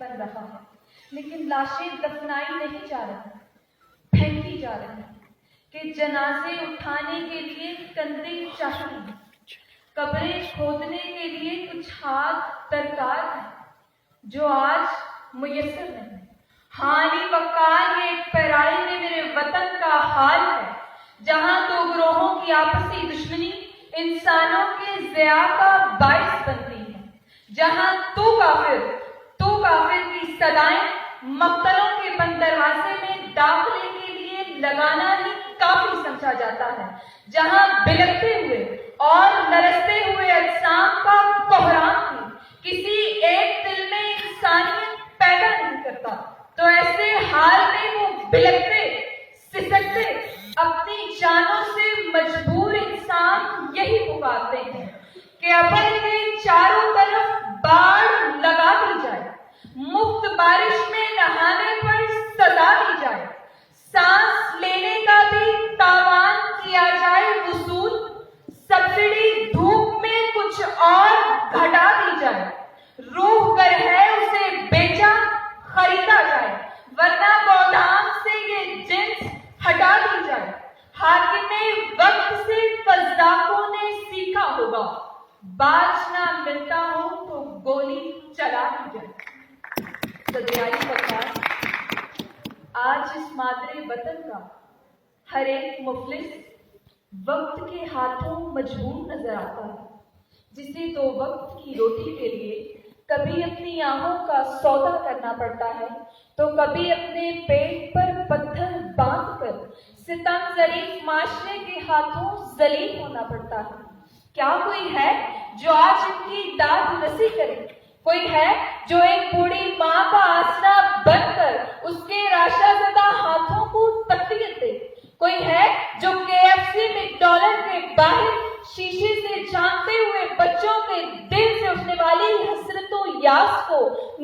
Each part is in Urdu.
بن رہا ہے، لیکن لاشیں دفنائی نہیں جا رہی، پھینکی جا رہی ہیں کہ جنازے اٹھانے کے لیے کندھے چاہیے، قبریں کھودنے کے لیے کچھ ہاتھ درکار ہیں جو آج میسر نہیں۔ حالی وقار یہ ایک پیرائی میں میرے وطن کا حال ہے، جہاں دو گروہوں کی آپسی دشمنی انسانوں کے ضیاع کا باعث بنتی ہے، جہاں تو کافر کی صدائیں مقتلوں کے بند دروازے میں داخلے کے لیے لگانا ہی کافی سمجھا جاتا ہے، جہاں بلکتے ہوئے اور لرزتے ہوئے اجسام کا کوہرام بھی کسی ایک دل میں انسانیت پیدا نہیں کرتا، تو ایسے حال میں وہ بلکتے سسکتے اپنی جانوں سے مجبور انسان یہی پکارتے ہیں کہ ابر کے چاروں طرف باڑ لگا دی جائے، مفت بارش میں نہانے پر سزا دی جائے، سانس لینے کا بھی تاوان کیا جائے وصول، سبسڈی دھوپ میں کچھ اور گھٹا دی جائے، روح گر ہے اسے بیچا خریدا جائے، ورنہ گودام سے یہ جنس ہٹا دی جائے۔ حاکم وقت سے قذاقوں نے سیکھا ہوگا، باج نہ ملتا ہو تو گولی چلا دی جائے۔ صدیائی وقار آج اس مادر وطن کا ہر ایک مفلس وقت کے ہاتھوں مجبور نظر آتا ہے، جسے دو وقت کی روٹی کے لیے کبھی اپنی آہوں کا سودا کرنا پڑتا ہے تو کبھی اپنے پیٹ پر پتھر باندھ کر ستم ظریف معاشرے کے ہاتھوں ذلیل ہونا پڑتا ہے۔ کیا کوئی ہے جو آج ان کی داد رسی کرے؟ کوئی ہے جو ایک بوڑھی ماں کا آسرا بن کر اس کے راشا زدہ ہاتھوں کو تقویت دے؟ کوئی ہے جو KFC میکڈونلڈ کے باہر شیشے سے جھانکتے ہوئے بچوں کے دل سے اٹھنے والی حسرت و یاس کو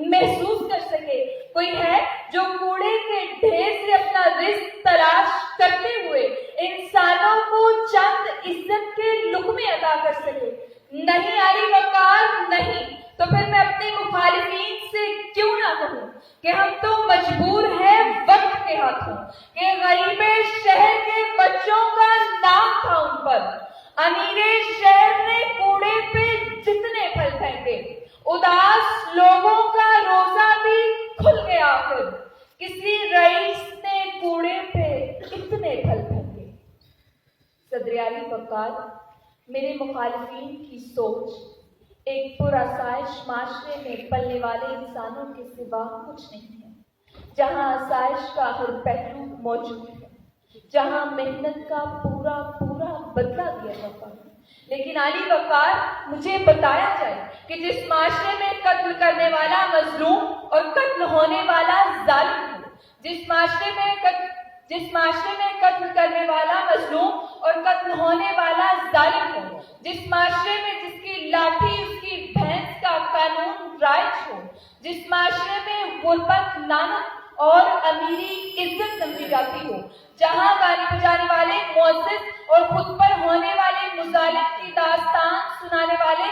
محسوس کر سکے؟ کوئی ہے جو کوڑے کے ڈھیر سے اپنا رزق تلاش کرتے ہوئے انسانوں کو چند عزت کے لقمے عطا کر سکے؟ نہیں علی وقار، نہیں۔ تو پھر میں اپنے مخالفین سے کیوں نہ کہوں کہ ہم تو مجبور ہیں وقت کے ہاتھوں، کہ غریب شہر کے بچوں کا نام تھا ان پر، امیر شہر نے کوڑے پہ جتنے پھل پھینکے، اداس لوگوں کا روزہ بھی کھل گیا، پھر کسی رئیس نے کوڑے پہ اتنے پھل پھینکے۔ صدر علی وقار میرے مخالفین کی سوچ ایک پرآسائش معاشرے میں پلنے والے انسانوں کے سوا کچھ نہیں ہے، جہاں آسائش کا ہر پہلو موجود ہے، جہاں محنت کا پورا بدلہ دیا جاتا ہے۔ لیکن علی وقار مجھے بتایا جائے کہ جس معاشرے میں قتل کرنے والا مظلوم اور قتل ہونے والا ظالم ہے، جس معاشرے میں قتل کرنے والا مظلوم اور قتل ہونے والا ظالم ہو، جس معاشرے میں جس کی لاٹھی اس کی بھینس کا قانون رائج ہو، جس معاشرے میں غربت لعنت اور امیری عزت سمجھی جاتی ہو، جہاں گالی بجانے والے معزز اور خود پر ہونے والے مظالم کی داستان سنانے والے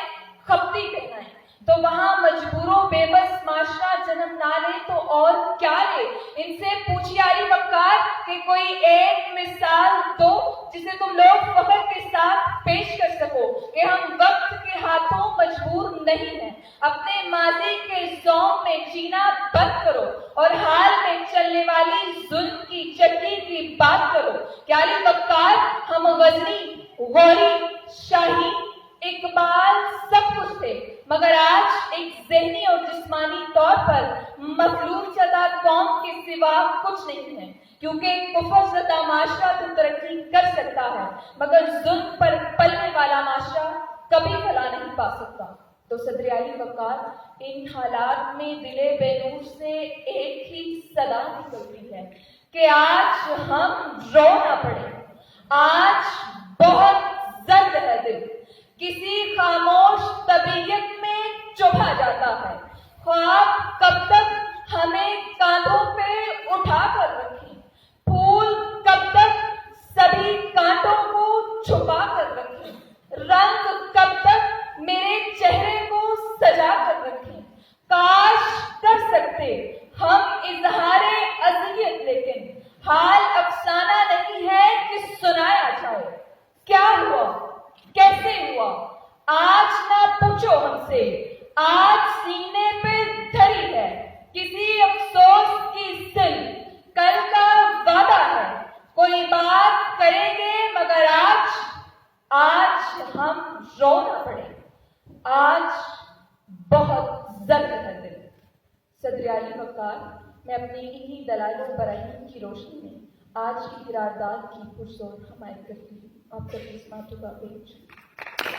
خپتی کہلائیں، تو وہاں مجبور و بے بس معاشرہ جنم نہ لے تو اور کیا لے؟ ان سے پوچھیے علی وقار کہ کوئی ایک مثال دو جسے تم لوگ فخر کے ساتھ پیش کر سکو کہ ہم وقت کے ہاتھوں مجبور نہیں ہیں۔ اپنے ماضی کے زوم میں جینا بند کرو اور حال میں چلنے والی ظلم کی چٹی کی بات کرو کہ علی وقار ہم غزنی، غوری، شاہی، اقبال سب کچھ تھے، مگر آج ایک ذہنی اور جسمانی طور پر مفلوج شدہ قوم کے سوا کچھ نہیں ہے، کیونکہ کفر زدہ معاشرہ تو ترقی کر سکتا ہے مگر ظلم پر پلنے والا معاشرہ کبھی پلا نہیں پا سکتا۔ تو صدر علی وقار ان حالات میں دل بے نور سے ایک ہی صدا نکلتی ہے کہ آج ہم رو نہ پڑے، آج بہت زرد ہے دل، کسی خاموش طبیعت میں چبھا جاتا ہے، خواب کب تک ہمیں کاندھوں پہ اٹھا کر رکھیں، پھول کب تک سبھی کانٹوں کو چھپا کر رکھیں، رنگ کب تک میرے چہرے کو سجا کر رکھیں۔ کاش کر سکتے ہوا. آج نہ پوچھو ہم سے, آج سینے پہ دھری ہے کسی افسوس کی سل. کل کا وعدہ ہے کوئی بات کریں گے مگر آج ہم رونا پڑے. آج بہت زرد ہے دل. صدر اعلی وقار, میں اپنی انہی دلائل و براہین کی روشنی میں آج کی قرارداد کی پرزور حمایت کرتی ہوں. آپ کا اسمات کا پیش.